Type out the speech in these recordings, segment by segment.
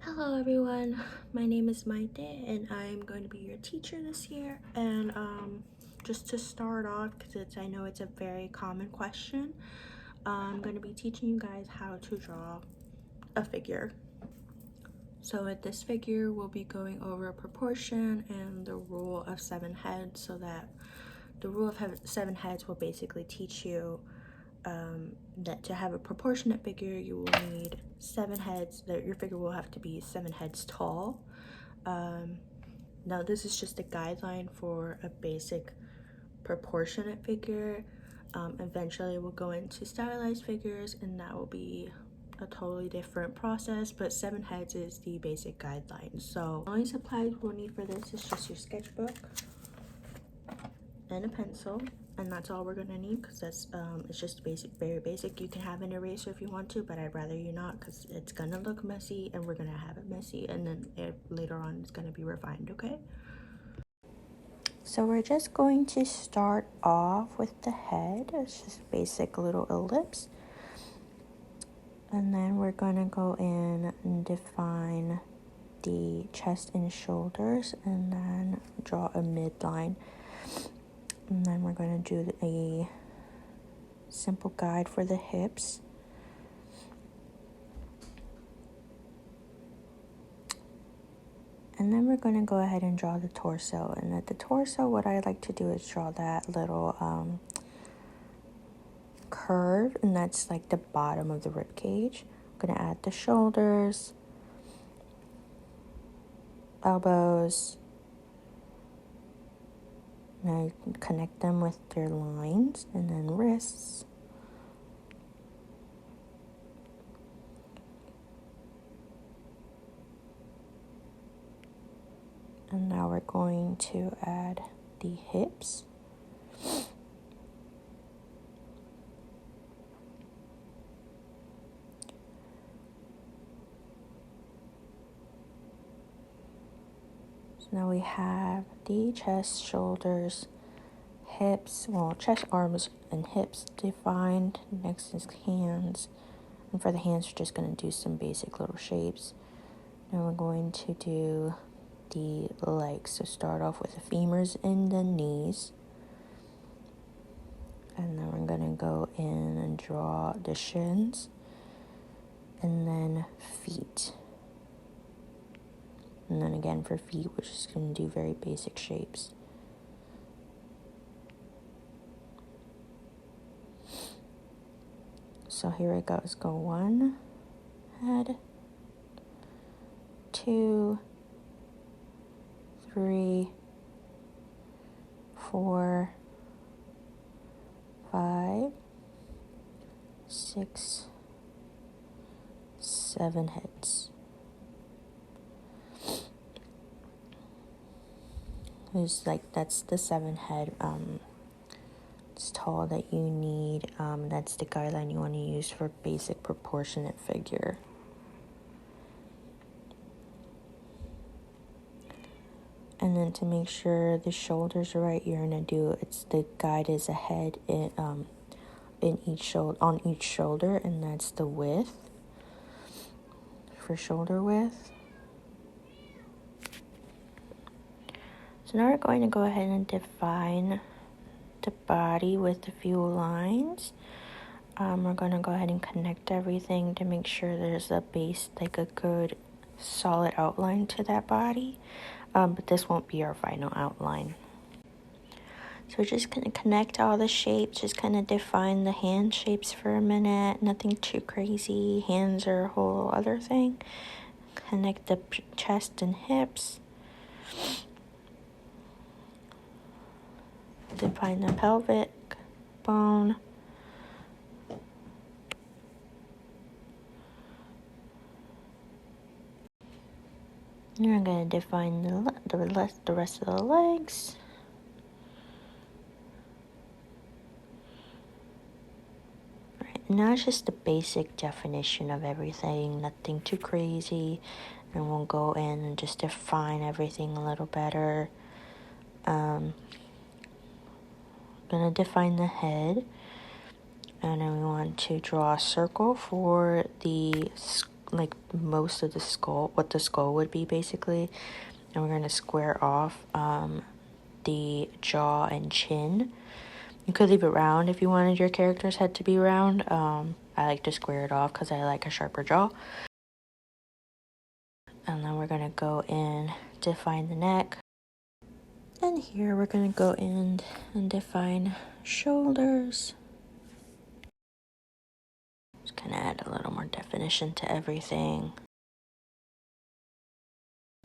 Hello everyone, my name is Maite and I'm going to be your teacher this year. And just to start off, because I know it's a very common question, I'm going to be teaching you guys how to draw a figure. So with this figure, we'll be going over proportion and the rule of 7 heads, so that the rule of 7 heads will basically teach you that to have a proportionate figure, you will need 7 heads, that your figure will have to be 7 heads tall. Now this is just a guideline for a basic proportionate figure. Eventually we'll go into stylized figures and that will be a totally different process, but 7 heads is the basic guideline. So the only supplies we'll need for this is just your sketchbook and a pencil, and that's all we're gonna need, because that's it's just basic, very basic. You can have an eraser if you want to, but I'd rather you not, because it's gonna look messy and we're gonna have it messy, and then later on it's gonna be refined. Okay, so we're just going to start off with the head. It's just a basic little ellipse, and then we're gonna go in and define the chest and shoulders, and then draw a midline. And then we're going to do a simple guide for the hips. And then we're going to go ahead and draw the torso. And at the torso, what I like to do is draw that little curve, and that's like the bottom of the rib cage. I'm going to add the shoulders, elbows, and I connect them with their lines, and then wrists. And now we're going to add the hips. So now we have the chest, shoulders, hips, well, chest, arms, and hips defined. Next is hands. And for the hands, we're just going to do some basic little shapes. Now we're going to do the legs. So start off with the femurs and the knees. And then we're going to go in and draw the shins. And then feet. And then again for feet, we're just going to do very basic shapes. So here it goes. Go 1 head, 2, 3, 4, 5, 6, 7 heads. That's the 7 head it's tall that you need. That's the guideline you want to use for basic proportionate figure. And then to make sure the shoulders are right, you're gonna do, the guide is a head in each shoulder, on each shoulder, and that's the width for shoulder width. So now we're going to go ahead and define the body with a few lines. We're going to go ahead and connect everything to make sure there's a base, like a good solid outline to that body. But this won't be our final outline. So we're just going to connect all the shapes, just kind of define the hand shapes for a minute. Nothing too crazy. Hands are a whole other thing. Connect the chest and hips. Define the pelvic bone. You're going to define the rest of the legs. Right, now it's just the basic definition of everything, nothing too crazy. And we'll go in and just define everything a little better. Going to define the head. And then we want to draw a circle for the like most of the skull, what the skull would be basically. And we're going to square off the jaw and chin. You could leave it round if you wanted your character's head to be round. I like to square it off because I like a sharper jaw. And then we're going to go in, define the neck. And here we're going to go in and define shoulders. Just kind of add a little more definition to everything.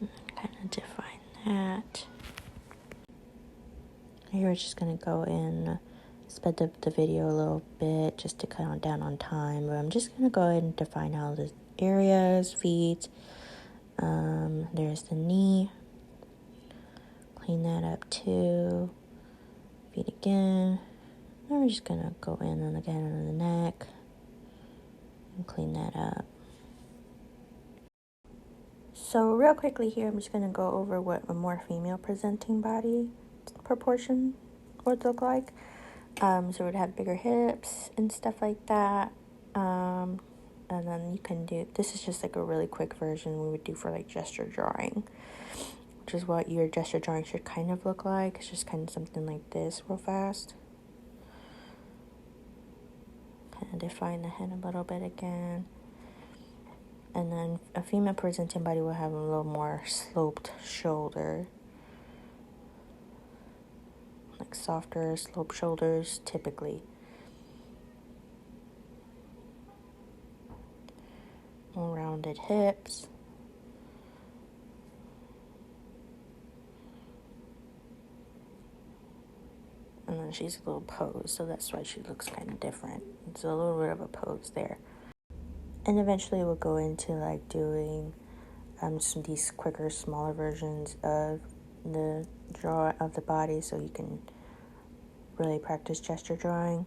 Kind of define that. Here we're just going to go in, sped up the video a little bit just to cut down on time. But I'm just going to go ahead and define all the areas, feet. There's the knee. Clean that up too. Feet again. And we're just going to go in and again on the neck and clean that up. So real quickly here, I'm just going to go over what a more female presenting body proportion would look like. So it would have bigger hips and stuff like that. And then you can do, this is just like a really quick version we would do for like gesture drawing, which is what your gesture drawing should kind of look like. It's just kind of something like this real fast. Kind of define the head a little bit again. And then a female presenting body will have a little more sloped shoulder. Like softer sloped shoulders typically. More rounded hips. And then she's a little posed, so that's why she looks kind of different. It's a little bit of a pose there. And eventually we'll go into like doing some of these quicker, smaller versions of the draw of the body, so you can really practice gesture drawing.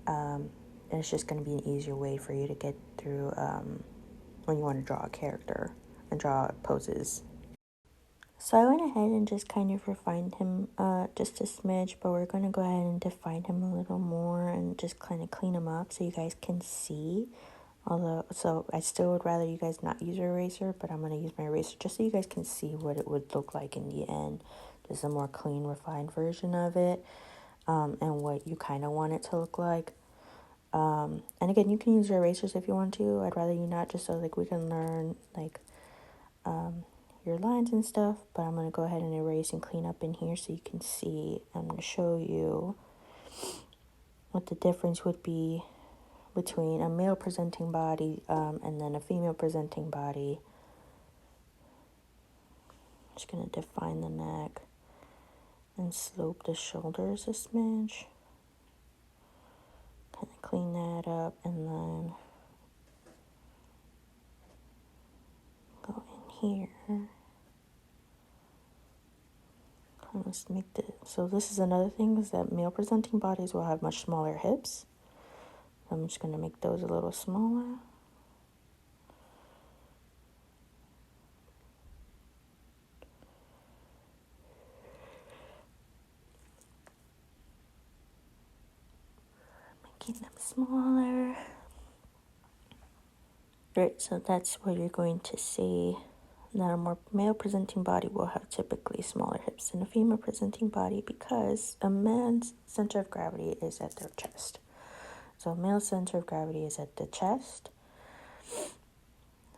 And it's just going to be an easier way for you to get through when you want to draw a character and draw poses. So I went ahead and just kind of refined him just a smidge, but we're going to go ahead and define him a little more and just kind of clean him up so you guys can see. Although, so I still would rather you guys not use your eraser, but I'm going to use my eraser just so you guys can see what it would look like in the end. Just a more clean, refined version of it, and what you kind of want it to look like. And again, you can use your erasers if you want to. I'd rather you not, just so like we can learn like your lines and stuff. But I'm going to go ahead and erase and clean up in here so you can see. I'm going to show you what the difference would be between a male presenting body and then a female presenting body. Just going to define the neck and slope the shoulders a smidge. Kind of clean that up and then go in here. Let's make this. So this is another thing, is that male presenting bodies will have much smaller hips. I'm just going to make those a little smaller. Making them smaller. Right, so that's what you're going to see. That a more male presenting body will have typically smaller hips than a female presenting body, because a man's center of gravity is at their chest. So male center of gravity is at the chest.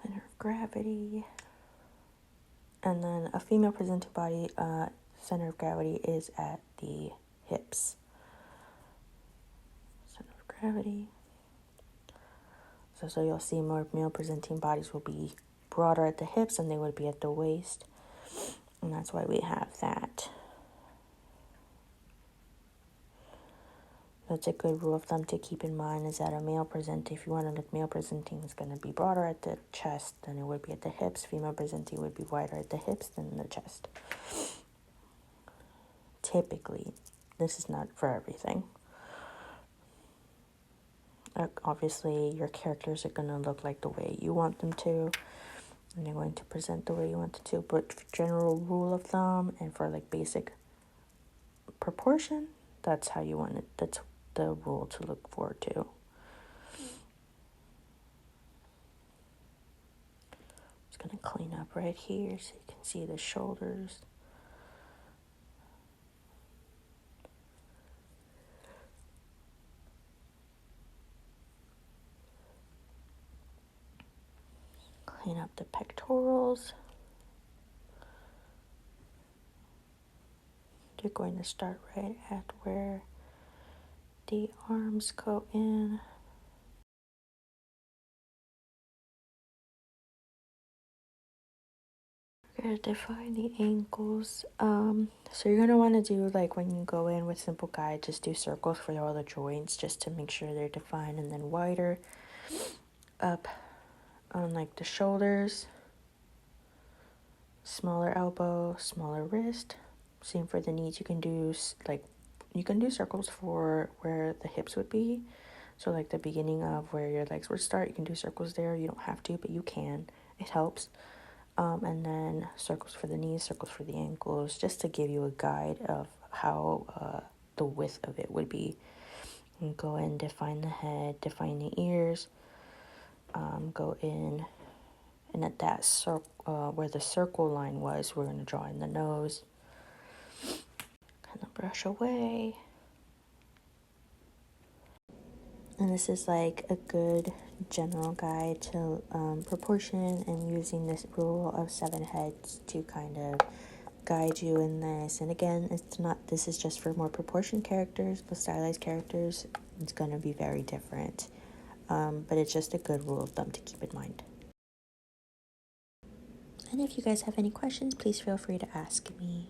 Center of gravity. And then a female presenting body center of gravity is at the hips. Center of gravity. So you'll see more male presenting bodies will be broader at the hips than they would be at the waist. And that's why we have that. That's a good rule of thumb to keep in mind, is that a male presenting, if you want to look male presenting, is going to be broader at the chest than it would be at the hips. Female presenting would be wider at the hips than the chest. Typically, this is not for everything. Obviously, your characters are going to look like the way you want them to, and they're going to present the way you want them to. But for general rule of thumb and for like basic proportion, that's how you want it. That's the rule to look forward to. gonna clean up right here so you can see the shoulders. Clean up the pectorals. You're going to start right at where the arms go in. We're gonna define the ankles. So you're gonna want to do, like, when you go in with simple guide, just do circles for all the joints just to make sure they're defined, and then wider up on like the shoulders, smaller elbow, smaller wrist. Same for the knees. You can do circles for where the hips would be. So like the beginning of where your legs would start, you can do circles there. You don't have to, but you can. It helps. And then circles for the knees, circles for the ankles, just to give you a guide of how the width of it would be. And go in, define the head, define the ears. Go in, and at that circle, where the circle line was, we're going to draw in the nose. Kind of brush away. And this is like a good general guide to proportion, and using this rule of 7 heads to kind of guide you in this. And again, this is just for more proportion characters, but stylized characters, it's going to be very different. But it's just a good rule of thumb to keep in mind. And if you guys have any questions, please feel free to ask me.